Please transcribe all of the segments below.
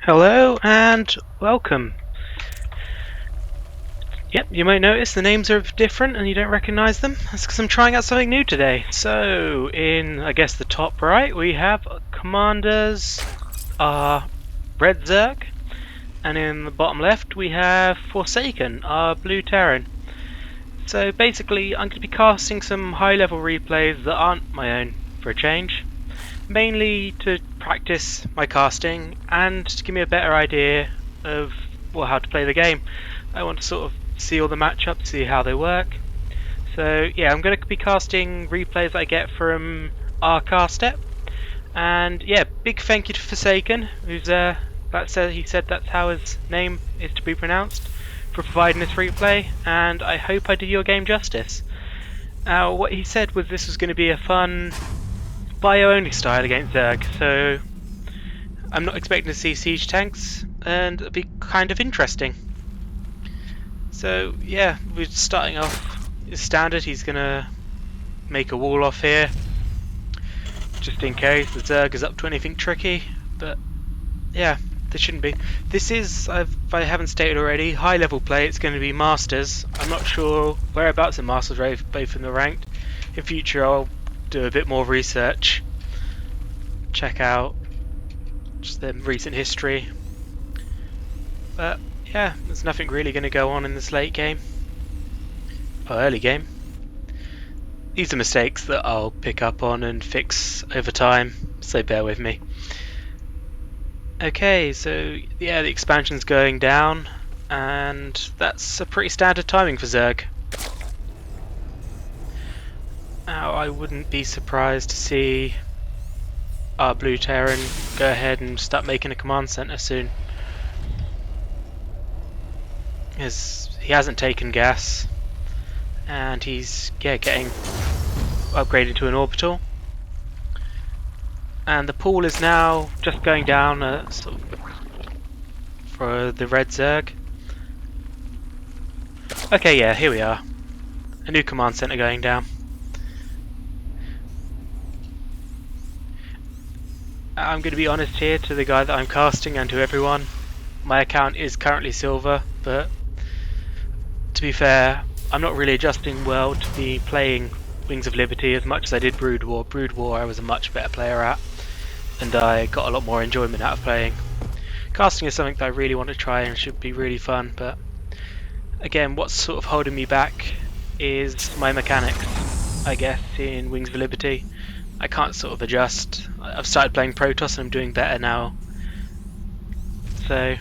Hello and welcome. Yep, you might notice the names are different and you don't recognise them. That's because I'm trying out something new today. So, in, I guess, the top right, we have CommanderS, our red Zerg, and in the bottom left, we have Forsaken, our blue Terran. So, basically, I'm going to be casting some high-level replays that aren't my own, for a change. Mainly to practice my casting and to give me a better idea of how to play the game. I want to sort of see all the matchups, see how they work. So yeah, I'm going to be casting replays I get from our cast step. And yeah, big thank you to Forsaken, who's he said that's how his name is to be pronounced, for providing this replay, and I hope I do your game justice. Now, what he said was this was going to be a fun bio-only style against Zerg, so I'm not expecting to see siege tanks, and it'll be kind of interesting. So yeah, we're starting off as standard. He's gonna make a wall off here, just in case the Zerg is up to anything tricky, but yeah, there shouldn't be. This is, if I haven't stated already, high level play. It's going to be Masters. I'm not sure whereabouts in Masters, both in the ranked. In future I'll do a bit more research, check out just the recent history, but yeah, there's nothing really going to go on in this late game or early game. These are mistakes that I'll pick up on and fix over time, so bear with me. Okay, so yeah, the expansion's going down, and that's a pretty standard timing for Zerg. Now, I wouldn't be surprised to see our blue Terran go ahead and start making a command center soon, as he hasn't taken gas and he's getting upgraded to an orbital, and the pool is now just going down sort of for the red Zerg. Okay, yeah, here we are, a new command center going down. I'm going to be honest here to the guy that I'm casting and to everyone. My account is currently silver, but to be fair, I'm not really adjusting well to be playing Wings of Liberty as much as I did Brood War. Brood War I was a much better player at, and I got a lot more enjoyment out of playing. Casting is something that I really want to try and should be really fun, but again, what's sort of holding me back is my mechanics, I guess, in Wings of Liberty. I can't sort of adjust. I've started playing Protoss and I'm doing better now. So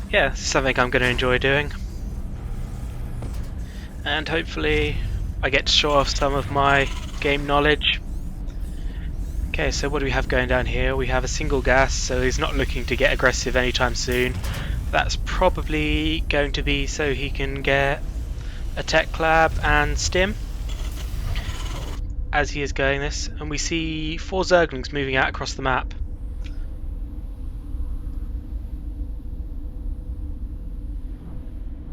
yeah, this is something I'm going to enjoy doing. And hopefully I get to show off some of my game knowledge. Okay, so what do we have going down here? We have a single gas, so he's not looking to get aggressive anytime soon. That's probably going to be so he can get a tech lab and stim as he is going this, and we see 4 Zerglings moving out across the map.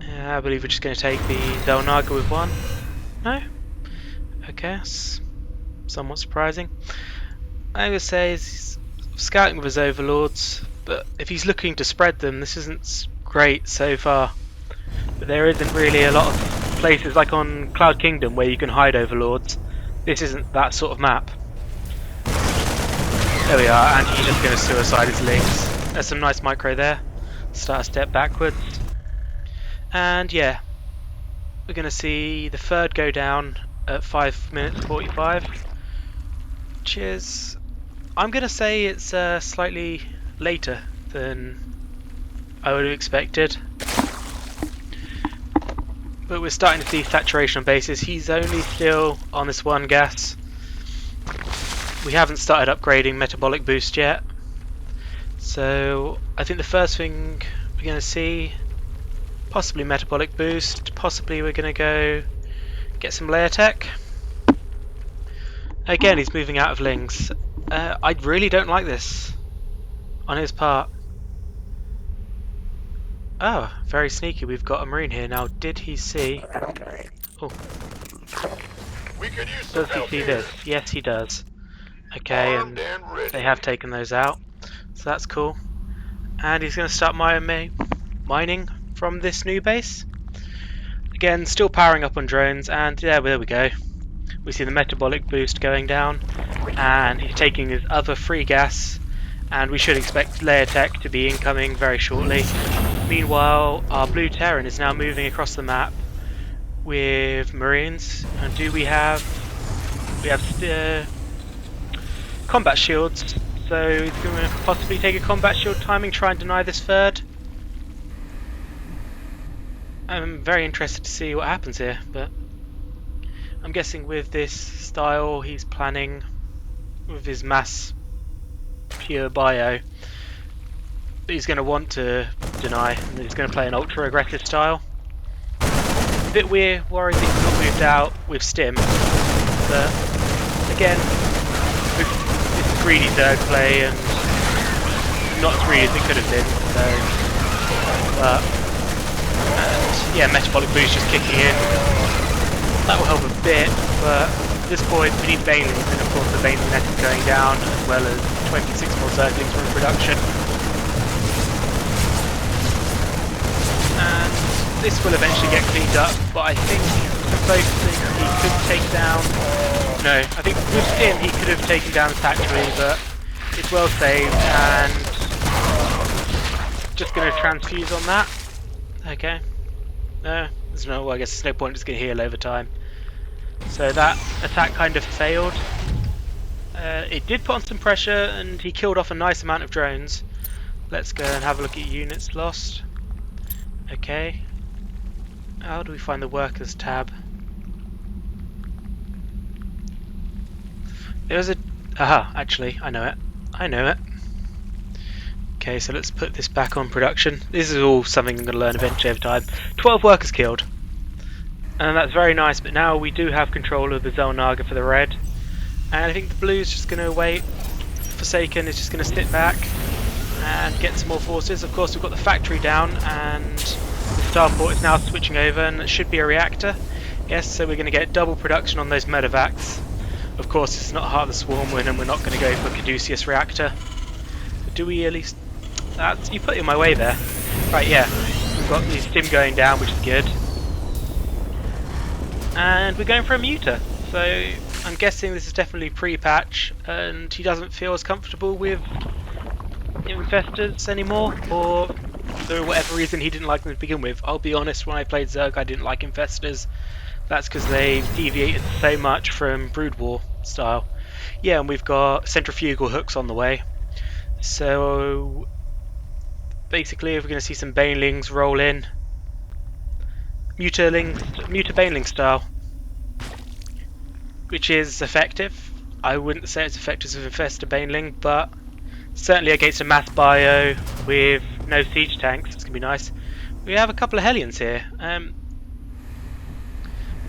I believe we're just going to take the Delnaga with one. No? Okay, that's somewhat surprising. I would say he's scouting with his overlords, but if he's looking to spread them, this isn't great so far. But there isn't really a lot of places like on Cloud Kingdom where you can hide overlords. This isn't that sort of map. There we are, and he's just going to suicide his links. There's some nice micro there. Start a step backwards. And yeah, we're going to see the third go down at 5 minutes 45. Which is, I'm going to say it's slightly later than I would have expected. But we're starting to see saturation on bases. He's only still on this one gas. We haven't started upgrading metabolic boost yet. So I think the first thing we're going to see, possibly metabolic boost, possibly we're going to go get some layer tech. Again, he's moving out of links. I really don't like this on his part. Oh, very sneaky. We've got a marine here now. Did he see? Oh, does he see this? Yes, he does. Okay, and they have taken those out. so that's cool. And he's going to start mining from this new base. Again, still powering up on drones, and yeah, there we go. We see the metabolic boost going down, and he's taking his other free gas, and we should expect layer tech to be incoming very shortly. Meanwhile, our blue Terran is now moving across the map with Marines, and we have combat shields, so he's going to possibly take a combat shield timing, try and deny this third. I'm very interested to see what happens here, but I'm guessing with this style he's planning, with his mass pure bio, that he's going to want to deny, and he's going to play an ultra aggressive style. A bit worried that he's not moved out with Stim, but again, with this greedy third play and not as greedy as it could have been, so and yeah, metabolic boost just kicking in. That will help a bit, but at this point we need banelings, and of course the baneling net is going down, as well as 26 more zerglings from production. And this will eventually get cleaned up, but I think both things he could take down. No, I think with Stim he could have taken down the factory, but it's well saved, and just going to transfuse on that. Okay. No, there's no. Well, I guess there's no point. Just going to heal over time. So that attack kind of failed. It did put on some pressure, and he killed off a nice amount of drones. Let's go and have a look at units lost. Okay. How do we find the workers tab? There's a. Aha! Actually, I know it. I know it. Okay, so let's put this back on production. This is all something I'm going to learn eventually over time. 12 workers killed. And that's very nice, but now we do have control of the Zelnaga for the red. And I think the blue's just going to wait. Forsaken is just going to sit back and get some more forces. Of course, we've got the factory down, and the starport is now switching over, and it should be a reactor. Yes, so we're going to get double production on those medevacs. Of course, it's not Heart of the Swarm win, and we're not going to go for Caduceus reactor. But do we at least... you put it in my way there. Right, yeah. We've got the Stim going down, which is good. And we're going for a Muta. So I'm guessing this is definitely pre-patch, and he doesn't feel as comfortable with infestors anymore, or for whatever reason he didn't like them to begin with. I'll be honest, when I played Zerg I didn't like infestors. That's because they deviated so much from Brood War style. Yeah, and we've got centrifugal hooks on the way. So basically, if we're going to see some banelings roll in, Muta baneling style, which is effective. I wouldn't say it's effective as infestor baneling, but certainly against a mass bio with no siege tanks, it's going to be nice. We have a couple of Hellions here.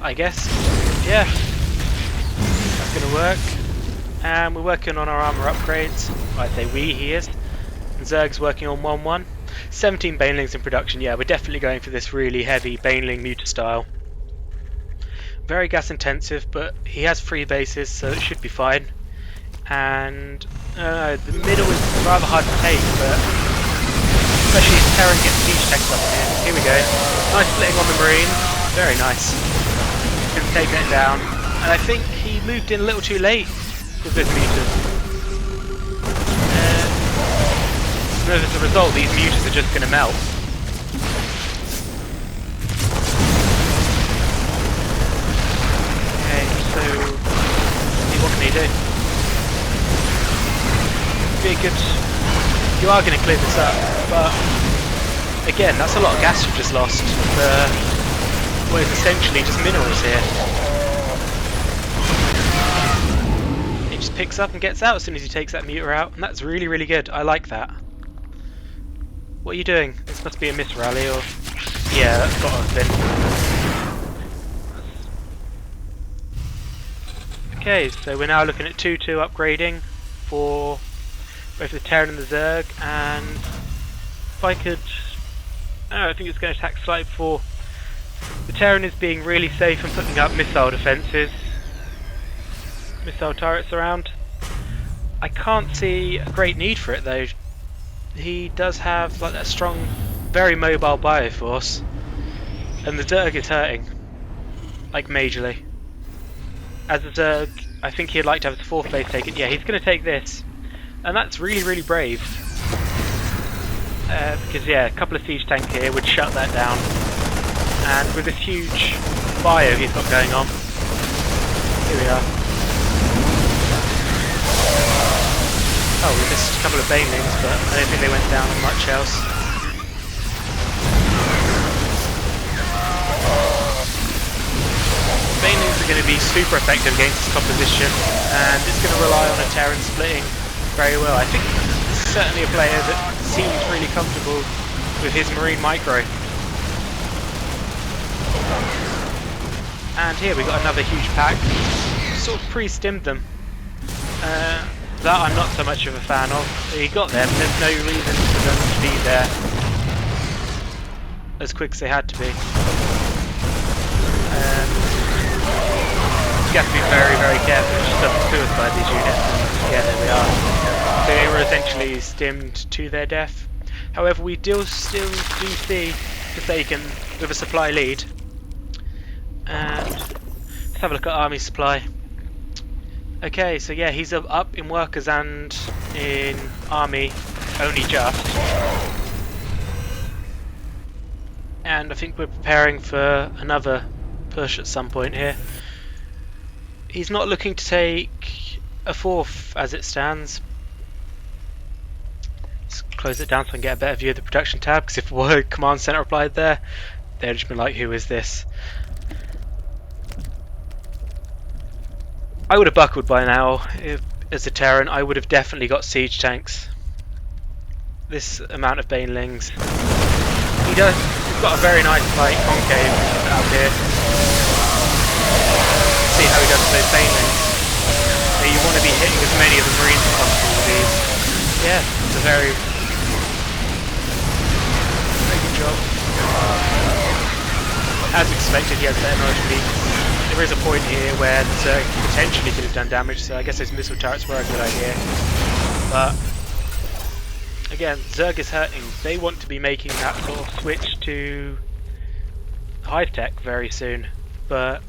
I guess, yeah, that's going to work. And we're working on our armour upgrades. I say we, he is. And Zerg's working on 1-1. 17 banelings in production. Yeah, we're definitely going for this really heavy baneling Muta style. Very gas intensive, but he has 3 bases, so it should be fine. And the middle is rather hard to take, but especially if Terran gets siege tanks up here. Here we go. Nice splitting on the Marine. Very nice. Can take it down. And I think he moved in a little too late with those Mutas. And as a result, these Mutas are just going to melt. Okay, so what can he do? Be good. You are going to clear this up, but again, that's a lot of gas you've just lost. What is essentially just minerals here. He just picks up and gets out as soon as he takes that Muta out, and that's really, really good. I like that. What are you doing? This must be a miss rally, or... Yeah, that's got to have been. Okay, so we're now looking at 2-2 upgrading for both the Terran and the Zerg, and if I could... I think it's going to attack slightly before. The Terran is being really safe and putting up missile defences. Missile turrets around. I can't see a great need for it though, he does have like that strong, very mobile bioforce, and the Zerg is hurting, like majorly. As a Zerg, I think he'd like to have the 4th base taken. Yeah, he's going to take this, and that's really, really brave. Because yeah, a couple of siege tanks here would shut that down, and with this huge bio he's got going on, here we are. Oh, we missed a couple of banelings, but I don't think they went down on much else. Banelings are going to be super effective against this composition, and it's going to rely on a Terran splitting very well. I think this is certainly a player that seems really comfortable with his Marine Micro. And here we got another huge pack, sort of pre-stimmed them. That I'm not so much of a fan of. He got them, there's no reason for them to be there as quick as they had to be. You have to be very, very careful, it just doesn't suicide these units. Yeah, there we are. They were essentially stimmed to their death. However, we still do see Forsaken with a supply lead. And let's have a look at army supply. Okay, so yeah, he's up in workers and in army only just. And I think we're preparing for another push at some point here. He's not looking to take a 4th as it stands. Let's close it down so I can get a better view of the production tab, because if a command center applied there, they'd just be like, who is this? I would have buckled by now. As a Terran, I would have definitely got siege tanks. This amount of banelings. He's got a very nice like concave out here. See how he does with those banelings. So you want to be hitting as many of the Marines as possible with these. Yeah, it's a very good job. As expected, he has better knowledge leaks. There is a point here where the Zerg potentially could have done damage, so I guess those missile turrets were a good idea. But again, Zerg is hurting. They want to be making that sort of switch to hive tech very soon. But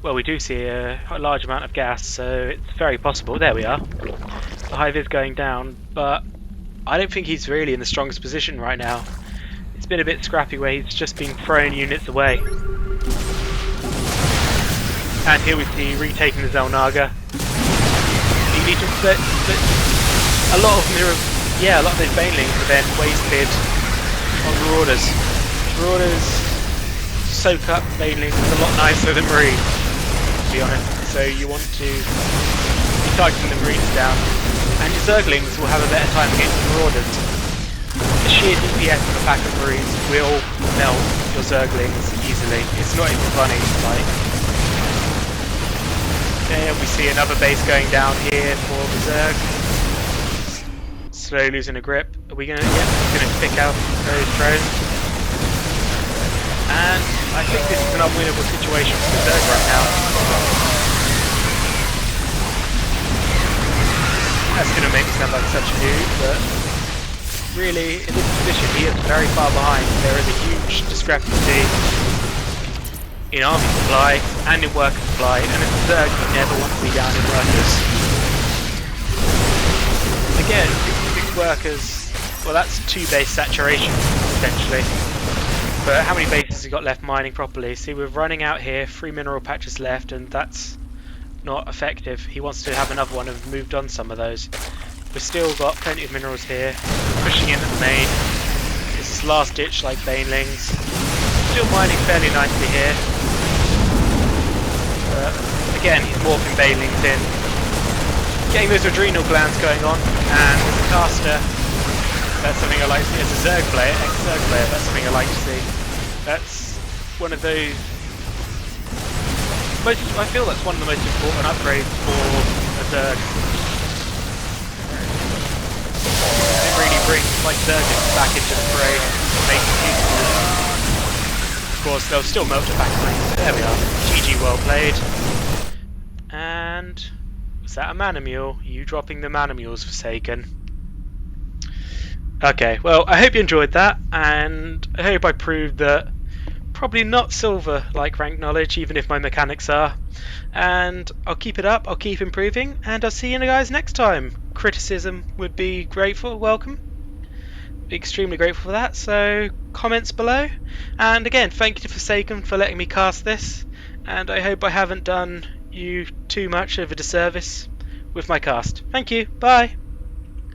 well, we do see a large amount of gas, so it's very possible. There we are. The hive is going down, but I don't think he's really in the strongest position right now. It's been a bit scrappy where he's just been throwing units away. And here we see retaking the Zelnaga. You need to split a lot of them. Yeah, a lot of those banelings are then wasted on Marauders. Marauders soak up banelings a lot nicer than Marines, to be honest. So you want to be targeting the Marines down, and your Zerglings will have a better time against the Marauders. The sheer DPS of a pack of Marines will melt your Zerglings easily. It's not even funny. Like, okay, we see another base going down here for the Zerg. Slowly losing a grip. Are we gonna? Yeah, we're gonna pick out those drones. And I think this is an unwinnable situation for the Zerg right now. That's gonna make me sound like such a noob, but really, in this position, he is very far behind. There is a huge discrepancy in army supply and in worker supply, and as a Zerg, you never want to be down in workers. Again, 66 workers, well that's 2 base saturation, essentially. But how many bases have you got left mining properly? See, we're running out here, 3 mineral patches left, and that's not effective. He wants to have another one and moved on some of those. We've still got plenty of minerals here, pushing in at the main. This is last ditch like banelings. Still mining fairly nicely here. Again, he's morphing banelings in. Getting those adrenal glands going on, and as a caster, that's something I like to see. As a Zerg player, ex-Zerg player, that's something I like to see. That's one of those... I feel that's one of the most important upgrades for a Zerg. It really brings like Zergers back into the fray, makes it useful. Of course, they'll still melt it back in. There we are. GG, well played. And was that a Mana Mule? You dropping the Mana Mules, Forsaken. Okay, well, I hope you enjoyed that, and I hope I proved that probably not silver like rank knowledge, even if my mechanics are. And I'll keep it up, I'll keep improving, and I'll see you guys next time. Criticism would be grateful, welcome. Be extremely grateful for that, so comments below. And again, thank you to Forsaken for letting me cast this, and I hope I haven't done you too much of a disservice with my cast. Thank you, bye!